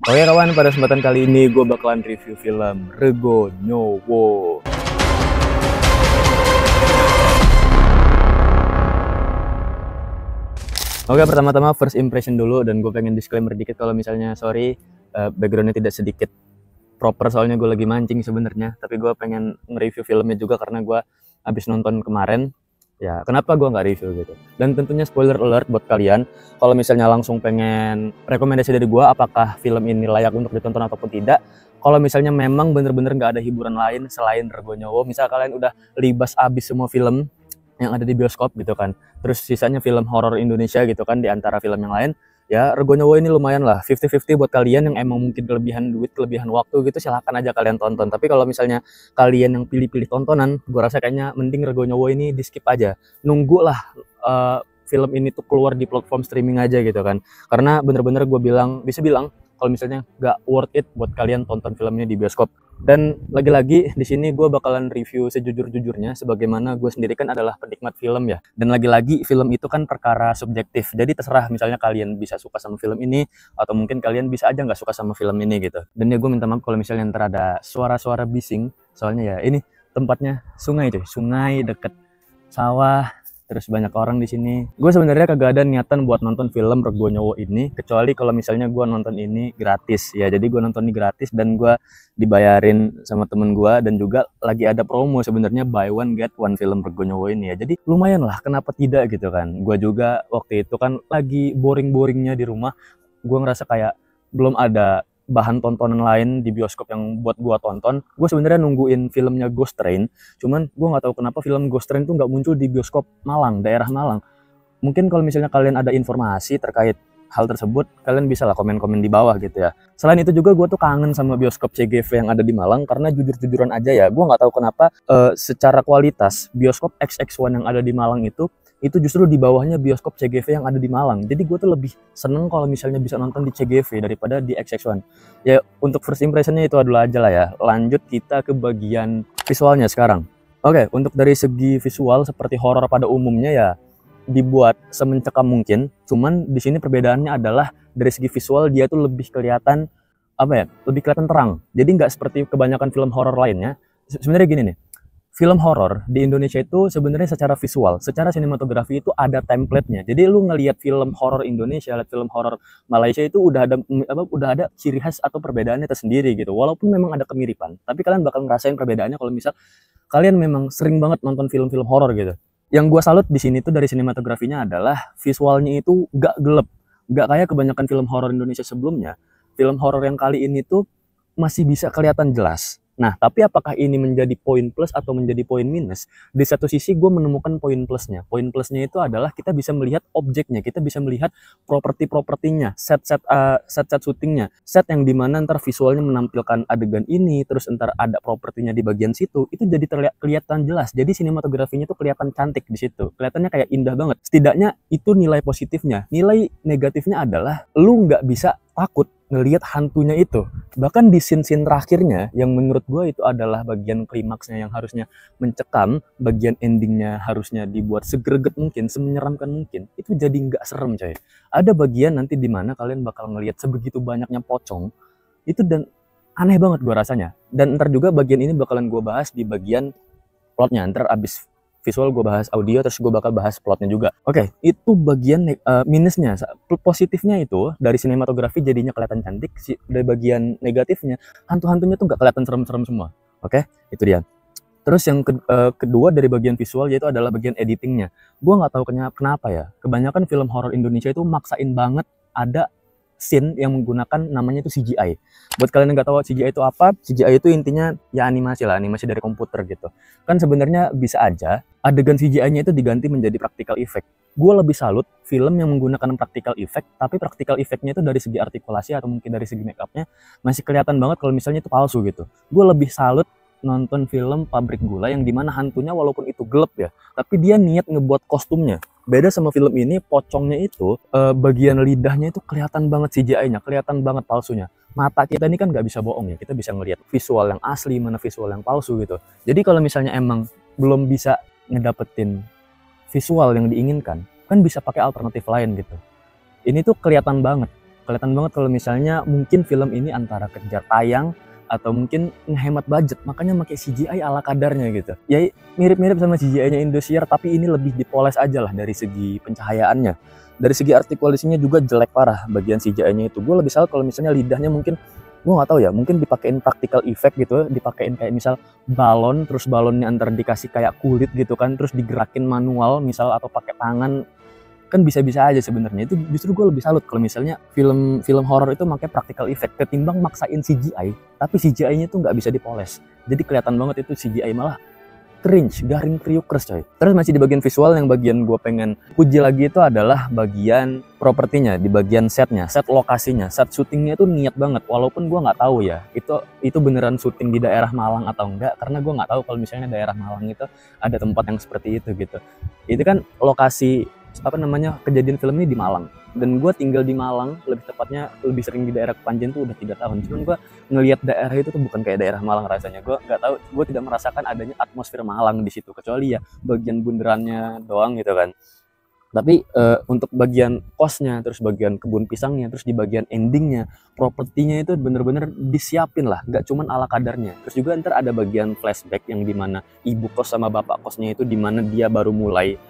Oke kawan, pada kesempatan kali ini gue bakalan review film Rego Nyowo. Oke, pertama-tama first impression dulu, dan gue pengen disclaimer dikit kalau misalnya sorry backgroundnya tidak sedikit proper, soalnya gue lagi mancing sebenarnya. Tapi gue pengen nge-review filmnya juga karena gue habis nonton kemarin. Ya, kenapa gue nggak review gitu. Dan tentunya spoiler alert buat kalian, kalau misalnya langsung pengen rekomendasi dari gue apakah film ini layak untuk ditonton ataupun tidak. Kalau misalnya memang bener-bener nggak ada hiburan lain selain Rego Nyowo, misal kalian udah libas abis semua film yang ada di bioskop gitu kan, terus sisanya film horor Indonesia gitu kan di antara film yang lain, ya Rego Nyowo ini lumayan lah, 50-50 buat kalian yang emang mungkin kelebihan duit, kelebihan waktu gitu, silahkan aja kalian tonton. Tapi kalau misalnya kalian yang pilih-pilih tontonan, gue rasa kayaknya mending Rego Nyowo ini di skip aja, nunggulah film ini tuh keluar di platform streaming aja gitu kan, karena bener-bener gue bisa bilang kalau misalnya gak worth it buat kalian tonton filmnya di bioskop. Dan lagi-lagi di sini gue bakalan review sejujur-jujurnya, sebagaimana gue sendiri kan adalah penikmat film ya. Dan lagi-lagi film itu kan perkara subjektif, jadi terserah misalnya kalian bisa suka sama film ini atau mungkin kalian bisa aja nggak suka sama film ini gitu. Dan ya gue minta maaf kalau misalnya ntar ada suara-suara bising, soalnya ya ini tempatnya sungai cuy, sungai deket sawah, terus banyak orang di sini. Gue sebenarnya kagak ada niatan buat nonton film Rego Nyowo ini, kecuali kalau misalnya gue nonton ini gratis ya. Jadi gue nonton ini gratis dan gue dibayarin sama temen gue, dan juga lagi ada promo sebenarnya buy one get one film Rego Nyowo ini ya. Jadi lumayan lah, kenapa tidak gitu kan. Gue juga waktu itu kan lagi boring-boringnya di rumah, gue ngerasa kayak belum ada bahan tontonan lain di bioskop yang buat gua tonton. Gue sebenarnya nungguin filmnya Ghost Train, cuman gue nggak tahu kenapa film Ghost Train tuh nggak muncul di bioskop Malang, daerah Malang. Mungkin kalau misalnya kalian ada informasi terkait hal tersebut, kalian bisa lah komen-komen di bawah gitu ya. Selain itu juga gue tuh kangen sama bioskop CGV yang ada di Malang, karena jujur-jujuran aja ya, gue nggak tahu kenapa secara kualitas bioskop XX1 yang ada di Malang itu justru di bawahnya bioskop CGV yang ada di Malang. Jadi gue tuh lebih seneng kalau misalnya bisa nonton di CGV daripada di XX1. Ya untuk first impressionnya itu adalah aja lah ya. Lanjut kita ke bagian visualnya sekarang. Oke, untuk dari segi visual seperti horor pada umumnya ya dibuat semencekam mungkin. Cuman di sini perbedaannya adalah dari segi visual dia tuh lebih kelihatan lebih kelihatan terang. Jadi nggak seperti kebanyakan film horor lainnya. Sebenarnya gini nih, film horor di Indonesia itu sebenarnya secara visual, secara sinematografi itu ada template-nya. Jadi lu ngelihat film horor Indonesia, lihat film horor Malaysia itu udah ada ciri khas atau perbedaannya tersendiri gitu. Walaupun memang ada kemiripan, tapi kalian bakal ngerasain perbedaannya kalau misal kalian memang sering banget nonton film-film horor gitu. Yang gua salut di sini tuh dari sinematografinya adalah visualnya itu gak gelap, gak kayak kebanyakan film horor Indonesia sebelumnya. Film horor yang kali ini tuh masih bisa kelihatan jelas. Nah, tapi apakah ini menjadi poin plus atau menjadi poin minus? Di satu sisi gue menemukan poin plusnya. Poin plusnya itu adalah kita bisa melihat objeknya, kita bisa melihat properti-propertinya, set-set syutingnya, set yang dimana ntar visualnya menampilkan adegan ini, terus ntar ada propertinya di bagian situ, itu jadi kelihatan jelas. Jadi sinematografinya tuh kelihatan cantik di situ, kelihatannya kayak indah banget. Setidaknya itu nilai positifnya. Nilai negatifnya adalah lu nggak bisa takut ngelihat hantunya itu. Bahkan di scene-scene terakhirnya yang menurut gue itu adalah bagian klimaksnya yang harusnya mencekam, bagian endingnya harusnya dibuat segreget mungkin, semenyeramkan mungkin, itu jadi nggak serem coy. Ada bagian nanti dimana kalian bakal ngelihat sebegitu banyaknya pocong itu, dan aneh banget gue rasanya. Dan ntar juga bagian ini bakalan gue bahas di bagian plotnya, ntar abis visual gue bahas audio, terus gue bakal bahas plotnya juga. Oke, itu bagian minusnya. Positifnya itu dari sinematografi jadinya kelihatan cantik. Dari bagian negatifnya, hantu-hantunya tuh nggak kelihatan serem-serem semua. Oke, itu dia. Terus yang kedua dari bagian visual yaitu adalah bagian editingnya. Gue nggak tahu kenapa ya, kebanyakan film horor Indonesia itu maksain banget ada scene yang menggunakan namanya itu CGI. Buat kalian yang nggak tahu CGI itu apa, CGI itu intinya ya animasi lah, animasi dari komputer gitu. Kan sebenarnya bisa aja adegan CGI-nya itu diganti menjadi practical effect. Gue lebih salut film yang menggunakan practical effect, tapi practical effect-nya itu dari segi artikulasi atau mungkin dari segi make-up-nya masih kelihatan banget kalau misalnya itu palsu gitu. Gue lebih salut nonton film Pabrik Gula yang dimana hantunya walaupun itu gelap ya, tapi dia niat ngebuat kostumnya. Beda sama film ini, pocongnya itu bagian lidahnya itu kelihatan banget CGI-nya, kelihatan banget palsunya. Mata kita ini kan nggak bisa bohong ya, kita bisa ngelihat visual yang asli mana visual yang palsu gitu. Jadi kalau misalnya emang belum bisa ngedapetin visual yang diinginkan, kan bisa pakai alternatif lain gitu. Ini tuh kelihatan banget Kelihatan banget kalau misalnya mungkin film ini antara kejar tayang atau mungkin ngehemat budget, makanya pakai CGI ala kadarnya gitu. Ya mirip-mirip sama CGI-nya Indosiar, tapi ini lebih dipoles aja lah dari segi pencahayaannya. Dari segi artikulasinya juga jelek parah bagian CGI-nya itu. Gue lebih salah kalau misalnya lidahnya mungkin, gue nggak tahu ya, mungkin dipakein practical effect gitu, dipakein kayak misal balon, terus balonnya antar dikasih kayak kulit gitu kan, terus digerakin manual misal atau pakai tangan, kan bisa-bisa aja sebenarnya. Itu justru gue lebih salut kalau misalnya film horor itu pakai practical effect ketimbang maksain CGI, tapi CGI-nya tuh nggak bisa dipoles. Jadi kelihatan banget itu CGI malah cringe, garing kriukers coy. Terus masih di bagian visual, yang bagian gue pengen puji lagi itu adalah bagian propertinya, di bagian setnya, set lokasinya, set syutingnya itu niat banget. Walaupun gue nggak tahu ya, itu beneran syuting di daerah Malang atau enggak, karena gue nggak tahu kalau misalnya daerah Malang itu ada tempat yang seperti itu gitu. Itu kan lokasi kejadian film ini di Malang, dan gue tinggal di Malang, lebih tepatnya lebih sering di daerah Kepanjen tuh udah 3 tahun. Cuman gue ngelihat daerah itu tuh bukan kayak daerah Malang rasanya. Gue nggak tahu, gue tidak merasakan adanya atmosfer Malang di situ, kecuali ya bagian bundarannya doang gitu kan. Tapi untuk bagian kosnya, terus bagian kebun pisangnya, terus di bagian endingnya, propertinya itu bener-bener disiapin lah, nggak cuman ala kadarnya. Terus juga ntar ada bagian flashback yang dimana ibu kos sama bapak kosnya itu dimana dia baru mulai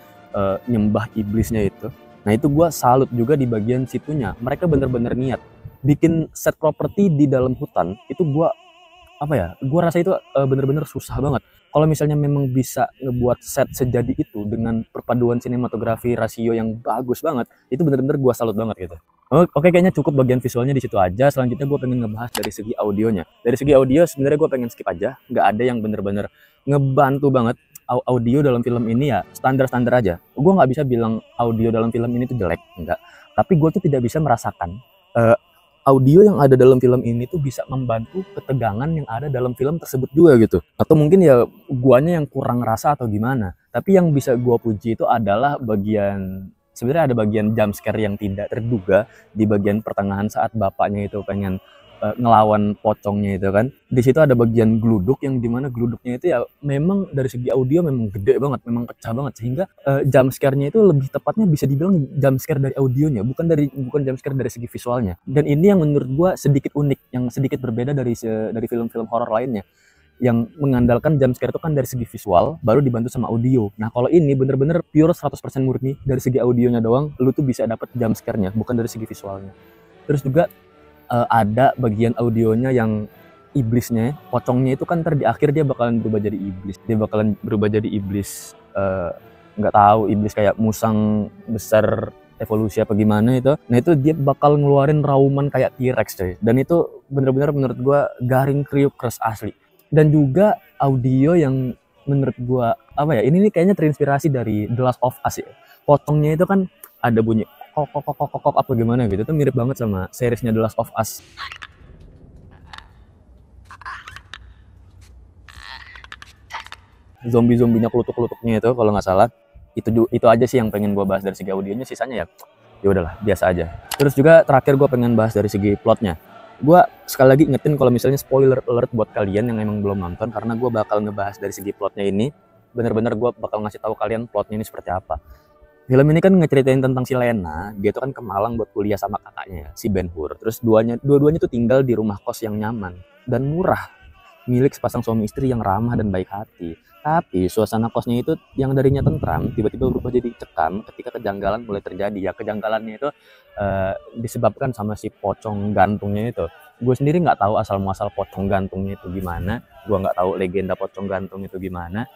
nyembah iblisnya itu. Nah itu gue salut juga di bagian situnya. Mereka bener-bener niat bikin set properti di dalam hutan. Itu gue rasa itu bener-bener susah banget. Kalau misalnya memang bisa ngebuat set sejadi itu dengan perpaduan sinematografi rasio yang bagus banget, itu bener-bener gue salut banget gitu. Oke, kayaknya cukup bagian visualnya di situ aja. Selanjutnya gue pengen ngebahas dari segi audionya. Dari segi audio sebenarnya gue pengen skip aja. Nggak ada yang bener-bener ngebantu banget. Audio dalam film ini ya standar-standar aja. Gue nggak bisa bilang audio dalam film ini tuh jelek, enggak. Tapi gue tuh tidak bisa merasakan audio yang ada dalam film ini tuh bisa membantu ketegangan yang ada dalam film tersebut juga gitu. Atau mungkin ya guanya yang kurang rasa atau gimana. Tapi yang bisa gue puji itu adalah sebenarnya ada bagian jump scare yang tidak terduga di bagian pertengahan saat bapaknya itu pengen ngelawan pocongnya itu kan. Di situ ada bagian gluduk yang dimana gluduknya itu ya memang dari segi audio memang gede banget, memang pecah banget, sehingga jump scare-nya itu lebih tepatnya bisa dibilang jump scare dari audionya, bukan jump scare dari segi visualnya. Dan ini yang menurut gua sedikit unik, yang sedikit berbeda dari film-film horor lainnya yang mengandalkan jump scare itu kan dari segi visual baru dibantu sama audio. Nah kalau ini bener-bener pure 100% murni dari segi audionya doang, lu tuh bisa dapet jump scare-nya, bukan dari segi visualnya. Terus juga ada bagian audionya yang iblisnya, pocongnya itu kan ntar di akhir dia bakalan berubah jadi iblis. Dia bakalan berubah jadi iblis, nggak tahu iblis kayak musang besar evolusi apa gimana itu. Nah itu dia bakal ngeluarin rauman kayak T-Rex coy. Dan itu bener-bener menurut gua garing kriukers asli. Dan juga audio yang menurut gua ini nih kayaknya terinspirasi dari The Last of Us ya. Pocongnya itu kan ada bunyi kok apa gimana gitu, tuh mirip banget sama seriesnya The Last of Us. Zombie-zombinya kelutuk-kelutuknya itu kalau nggak salah. Itu aja sih yang pengen gue bahas dari segi audionya, sisanya ya udahlah biasa aja. Terus juga terakhir gue pengen bahas dari segi plotnya. Gue sekali lagi ingetin kalau misalnya spoiler alert buat kalian yang emang belum nonton, karena gue bakal ngebahas dari segi plotnya ini. Bener-bener gue bakal ngasih tahu kalian plotnya ini seperti apa. Film ini kan ngeceritain tentang si Lena, dia tuh kan ke Malang buat kuliah sama kakaknya, si Ben Hur. Terus dua-duanya tuh tinggal di rumah kos yang nyaman dan murah, milik sepasang suami istri yang ramah dan baik hati. Tapi suasana kosnya itu yang darinya tentram, tiba-tiba berubah jadi cekam ketika kejanggalan mulai terjadi. Ya kejanggalannya itu disebabkan sama si pocong gantungnya itu. Gue sendiri nggak tahu asal-muasal pocong gantungnya itu gimana, gue nggak tahu legenda pocong gantung itu gimana.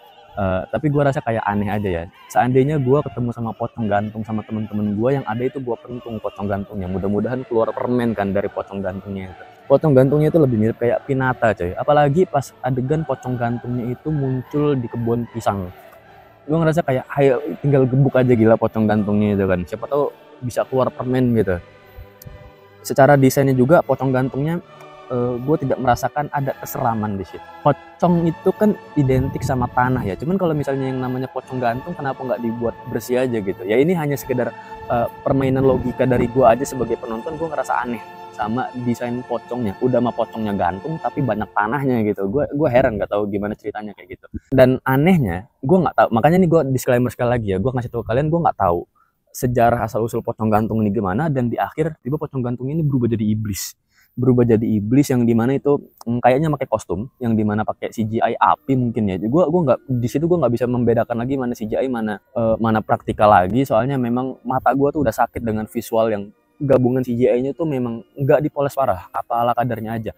Tapi gue rasa kayak aneh aja ya. Seandainya gue ketemu sama pocong gantung sama temen-temen gue, yang ada itu gue pentung pocong gantungnya. Mudah-mudahan keluar permen kan dari pocong gantungnya itu. Pocong gantungnya itu lebih mirip kayak Pinata coy. Apalagi pas adegan pocong gantungnya itu muncul di kebun pisang. Gue ngerasa kayak ayo tinggal gebuk aja gila pocong gantungnya itu kan. Siapa tahu bisa keluar permen gitu. Secara desainnya juga pocong gantungnya gue tidak merasakan ada keseraman di situ. Pocong itu kan identik sama tanah ya. Cuman kalau misalnya yang namanya pocong gantung, kenapa nggak dibuat bersih aja gitu? Ya ini hanya sekedar permainan logika dari gue aja sebagai penonton. Gue ngerasa aneh sama desain pocongnya. Udah mah pocongnya gantung tapi banyak tanahnya gitu. Gue heran, nggak tahu gimana ceritanya kayak gitu. Dan anehnya gue nggak tahu. Makanya nih gue disclaimer sekali lagi ya. Gue ngasih tahu kalian, gue nggak tahu sejarah asal-usul pocong gantung ini gimana, dan di akhir tiba pocong gantung ini berubah jadi iblis. Berubah jadi iblis yang dimana itu kayaknya pakai kostum, yang dimana pakai CGI api mungkin ya. Gua nggak di situ, gue nggak bisa membedakan lagi mana CGI mana praktikal lagi, soalnya memang mata gue tuh udah sakit dengan visual yang gabungan CGI-nya tuh memang nggak dipoles parah, apa ala kadarnya aja.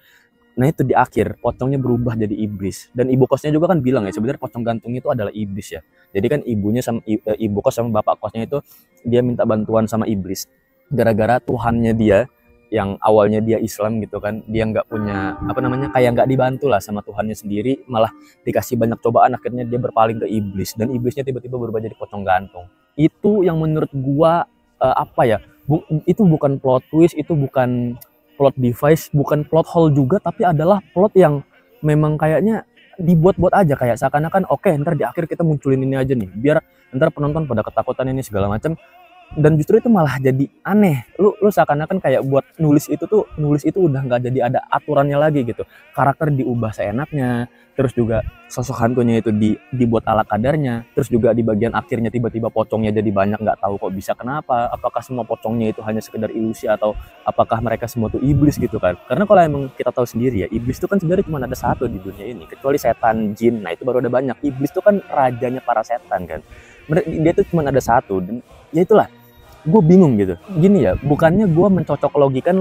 Nah itu di akhir pocongnya berubah jadi iblis, dan ibu kosnya juga kan bilang ya sebenarnya pocong gantung itu adalah iblis ya. Jadi kan ibunya sama ibu kos sama bapak kosnya itu dia minta bantuan sama iblis gara-gara Tuhannya dia yang awalnya dia Islam gitu kan, dia nggak punya kayak nggak dibantu lah sama Tuhannya sendiri, malah dikasih banyak cobaan, akhirnya dia berpaling ke iblis, dan iblisnya tiba-tiba berubah jadi pocong gantung. Itu yang menurut gua itu bukan plot twist, itu bukan plot device, bukan plot hole juga, tapi adalah plot yang memang kayaknya dibuat-buat aja, kayak seakan-akan oke, ntar di akhir kita munculin ini aja nih biar ntar penonton pada ketakutan ini segala macam. Dan justru itu malah jadi aneh, lu seakan-akan kayak buat nulis itu udah nggak jadi ada aturannya lagi gitu, karakter diubah seenaknya, terus juga sosok hantunya itu dibuat ala kadarnya, terus juga di bagian akhirnya tiba-tiba pocongnya jadi banyak, nggak tahu kok bisa kenapa, apakah semua pocongnya itu hanya sekedar ilusi atau apakah mereka semua tuh iblis gitu kan. Karena kalau emang kita tahu sendiri ya, iblis itu kan sebenarnya cuma ada satu di dunia ini, kecuali setan, jin, nah itu baru ada banyak. Iblis itu kan rajanya para setan kan, dia tuh cuma ada satu, dan ya itulah gue bingung gitu. Gini ya, bukannya gue mencocok logika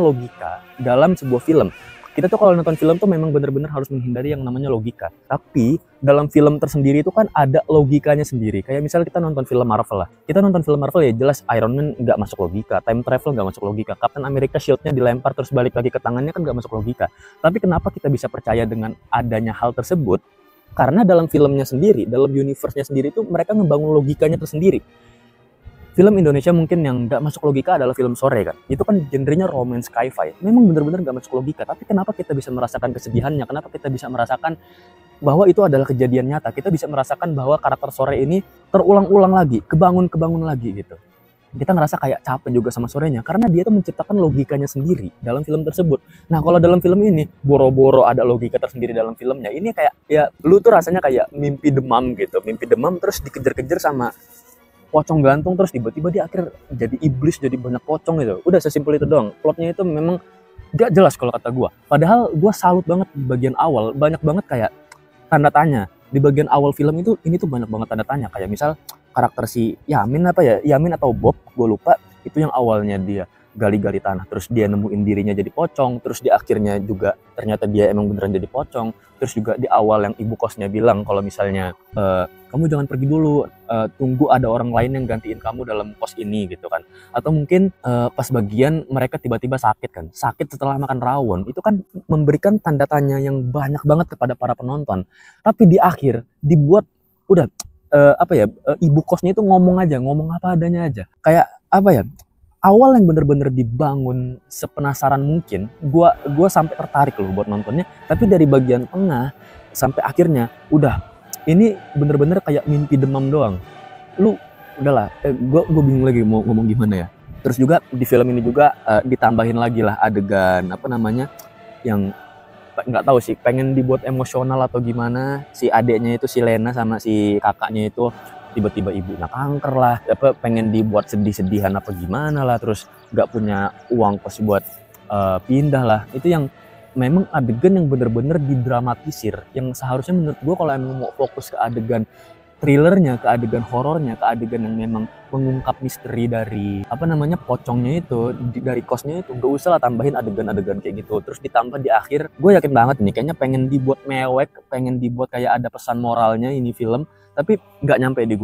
dalam sebuah film. Kita tuh kalau nonton film tuh memang bener-bener harus menghindari yang namanya logika. Tapi dalam film tersendiri itu kan ada logikanya sendiri. Kayak misalnya kita nonton film Marvel lah. Kita nonton film Marvel ya jelas Iron Man nggak masuk logika, time travel nggak masuk logika, Captain America shield-nya dilempar terus balik lagi ke tangannya kan nggak masuk logika. Tapi kenapa kita bisa percaya dengan adanya hal tersebut? Karena dalam filmnya sendiri, dalam universe-nya sendiri itu mereka ngebangun logikanya tersendiri. Film Indonesia mungkin yang nggak masuk logika adalah film Sore kan. Itu kan genrenya romance sci-fi. Memang benar-benar nggak masuk logika. Tapi kenapa kita bisa merasakan kesedihannya? Kenapa kita bisa merasakan bahwa itu adalah kejadian nyata? Kita bisa merasakan bahwa karakter Sore ini terulang-ulang lagi, kebangun lagi gitu. Kita ngerasa kayak capek juga sama Sorenya karena dia tuh menciptakan logikanya sendiri dalam film tersebut. Nah kalau dalam film ini boro-boro ada logika tersendiri dalam filmnya. Ini kayak ya lu tuh rasanya kayak mimpi demam gitu. Mimpi demam terus dikejar-kejar sama pocong gantung, terus tiba-tiba di akhir jadi iblis, jadi banyak pocong gitu. Udah sesimpel itu doang. Plotnya itu memang gak jelas kalau kata gue. Padahal gue salut banget di bagian awal, banyak banget kayak tanda tanya. Di bagian awal film itu, ini tuh banyak banget tanda tanya. Kayak misal karakter si Yamin atau Bob, gue lupa. Itu yang awalnya dia gali-gali tanah, terus dia nemuin dirinya jadi pocong, terus di akhirnya juga ternyata dia emang beneran jadi pocong. Terus juga di awal yang ibu kosnya bilang kalau misalnya kamu jangan pergi dulu, tunggu ada orang lain yang gantiin kamu dalam kos ini gitu kan. Atau mungkin pas bagian mereka tiba-tiba sakit setelah makan rawon, itu kan memberikan tanda tanya yang banyak banget kepada para penonton. Tapi di akhir dibuat udah ibu kosnya itu ngomong apa adanya aja, kayak awal yang bener-bener dibangun sepenasaran mungkin, gua sampai tertarik loh buat nontonnya. Tapi dari bagian tengah sampai akhirnya udah ini bener-bener kayak mimpi demam doang. Lu udahlah, gua bingung lagi mau ngomong gimana ya. Terus juga di film ini juga ditambahin lagi lah adegan yang nggak tahu sih, pengen dibuat emosional atau gimana. Si adeknya itu, si Lena sama si kakaknya itu tiba-tiba ibunya kanker lah, pengen dibuat sedih-sedihan apa gimana lah, terus nggak punya uang kos buat pindah lah. Itu yang memang adegan yang bener-bener didramatisir, yang seharusnya menurut gue kalau emang mau fokus ke adegan thrillernya, ke adegan horornya, ke adegan yang memang mengungkap misteri dari pocongnya itu, dari kosnya itu, gak usah lah tambahin adegan-adegan kayak gitu. Terus ditambah di akhir, gue yakin banget nih kayaknya pengen dibuat mewek, pengen dibuat kayak ada pesan moralnya ini film, tapi nggak nyampe di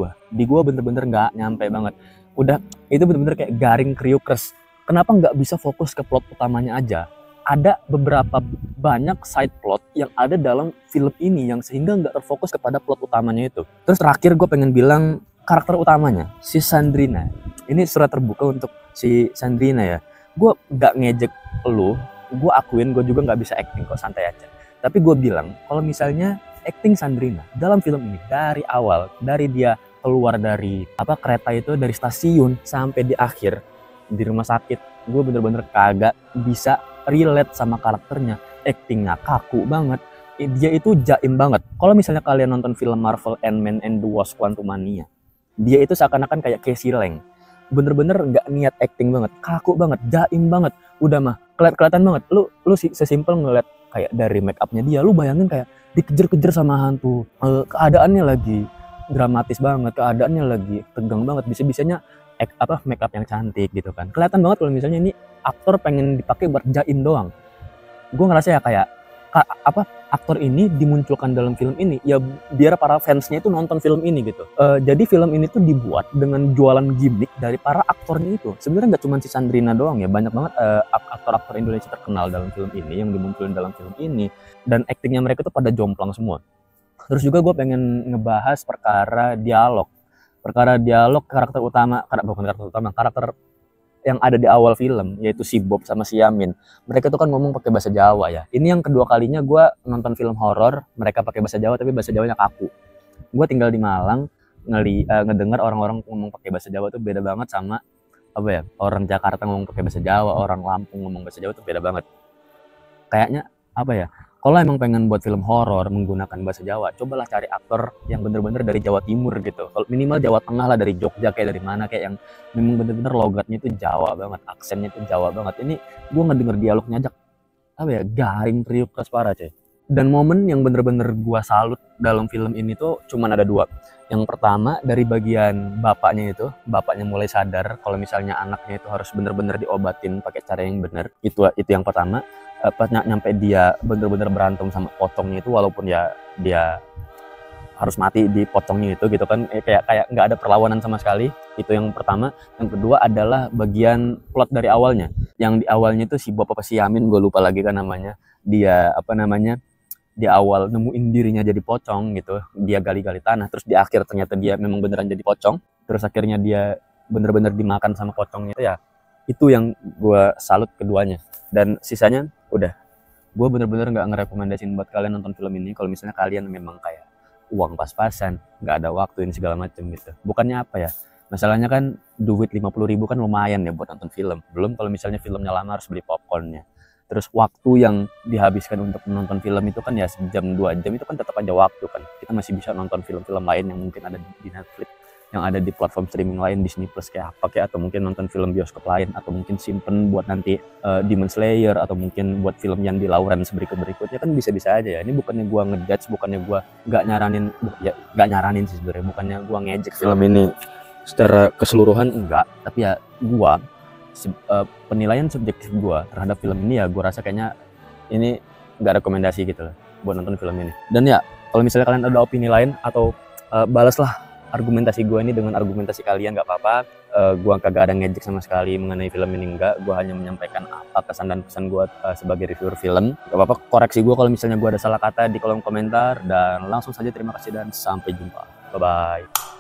gue bener-bener nggak nyampe banget. Udah itu bener-bener kayak garing kriukers. Kenapa nggak bisa fokus ke plot utamanya aja? Ada beberapa banyak side plot yang ada dalam film ini yang sehingga nggak terfokus kepada plot utamanya itu. Terus terakhir gue pengen bilang karakter utamanya, si Sandrina. Ini surat terbuka untuk si Sandrina ya. Gue nggak ngejek lu, gue akuin gue juga nggak bisa acting kok, santai aja. Tapi gue bilang kalau misalnya acting Sandrina dalam film ini dari awal, dari dia keluar dari kereta itu, dari stasiun sampai di akhir di rumah sakit, gue bener-bener kagak bisa relate sama karakternya. Actingnya kaku banget, dia itu jaim banget. Kalau misalnya kalian nonton film Marvel Ant-Man and the Wasp Quantumania, dia itu seakan-akan kayak Casey Lang. bener-bener nggak niat acting banget, kaku banget, jaim banget. Udah mah kelihatan banget. Lu sesimpel ngeliat kayak dari make upnya dia, lu bayangin kayak dikejar-kejar sama hantu. Keadaannya lagi dramatis banget, keadaannya lagi tegang banget, bisa-bisanya make up yang cantik gitu kan. Kelihatan banget kalau misalnya ini aktor pengen dipakai buat jaim doang. Gue ngerasa ya kayak aktor ini dimunculkan dalam film ini ya biar para fansnya itu nonton film ini gitu. Jadi film ini tuh dibuat dengan jualan gimmick dari para aktornya itu. Sebenarnya nggak cuma si Sandrina doang ya, banyak banget aktor-aktor Indonesia terkenal dalam film ini yang dimunculin dalam film ini, dan aktingnya mereka tuh pada jomplang semua. Terus juga gue pengen ngebahas perkara dialog karakter yang ada di awal film, yaitu si Bob sama si Yamin. Mereka tuh kan ngomong pakai bahasa Jawa ya. Ini yang kedua kalinya gue nonton film horor mereka pakai bahasa Jawa, tapi bahasa Jawanya kaku. Gue tinggal di Malang, ngedengar orang-orang ngomong pakai bahasa Jawa tuh beda banget sama orang Jakarta ngomong pakai bahasa Jawa, orang Lampung ngomong bahasa Jawa tuh beda banget. Kayaknya kalau emang pengen buat film horor menggunakan bahasa Jawa, cobalah cari aktor yang bener-bener dari Jawa Timur gitu. Kalau minimal Jawa Tengah lah, dari Jogja kayak dari mana, kayak yang memang bener-bener logatnya itu Jawa banget, aksennya itu Jawa banget. Ini gue ngedenger dialognya aja garing, priuk, keras parah coy. Dan momen yang bener-bener gue salut dalam film ini tuh cuman ada dua. Yang pertama dari bagian bapaknya mulai sadar kalau misalnya anaknya itu harus bener-bener diobatin pakai cara yang benar. Itu yang pertama. Pas nyampe dia bener-bener berantem sama pocongnya itu, walaupun ya dia harus mati di pocongnya itu gitu kan, kayak nggak ada perlawanan sama sekali. Itu yang pertama. Yang kedua adalah bagian plot dari awalnya, yang di awalnya itu si Bob apa si Yamin, gue lupa lagi kan namanya, dia di awal nemuin dirinya jadi pocong gitu, dia gali-gali tanah, terus di akhir ternyata dia memang beneran jadi pocong, terus akhirnya dia bener-bener dimakan sama pocongnya itu ya. Itu yang gue salut keduanya. Dan sisanya udah, gue bener-bener nggak ngerekomendasiin buat kalian nonton film ini kalau misalnya kalian memang kayak uang pas-pasan, nggak ada waktu ini segala macem gitu. Bukannya masalahnya kan duit 50.000 kan lumayan ya buat nonton film. Belum kalau misalnya filmnya lama harus beli popcornnya. Terus waktu yang dihabiskan untuk menonton film itu kan ya sejam 2 jam, itu kan tetap aja waktu kan. Kita masih bisa nonton film-film lain yang mungkin ada di Netflix, yang ada di platform streaming lain, Disney Plus kayak atau mungkin nonton film bioskop lain, atau mungkin simpen buat nanti Demon Slayer, atau mungkin buat film yang di Lawrence berikutnya kan bisa-bisa aja ya. Ini bukannya gua ngejudge, bukannya gua nggak nyaranin sih sebenarnya, bukannya gua ngejek film ini secara keseluruhan, enggak, tapi ya gua penilaian subjektif gua terhadap film ini ya gua rasa kayaknya ini nggak rekomendasi gitu lah buat nonton film ini. Dan ya kalau misalnya kalian ada opini lain atau balaslah argumentasi gue ini dengan argumentasi kalian, nggak apa-apa. Gue kagak ada ngejek sama sekali mengenai film ini, enggak. Gue hanya menyampaikan apa kesan dan pesan gue sebagai reviewer film. Gak apa-apa, koreksi gue kalau misalnya gue ada salah kata di kolom komentar. Dan langsung saja terima kasih dan sampai jumpa. Bye-bye.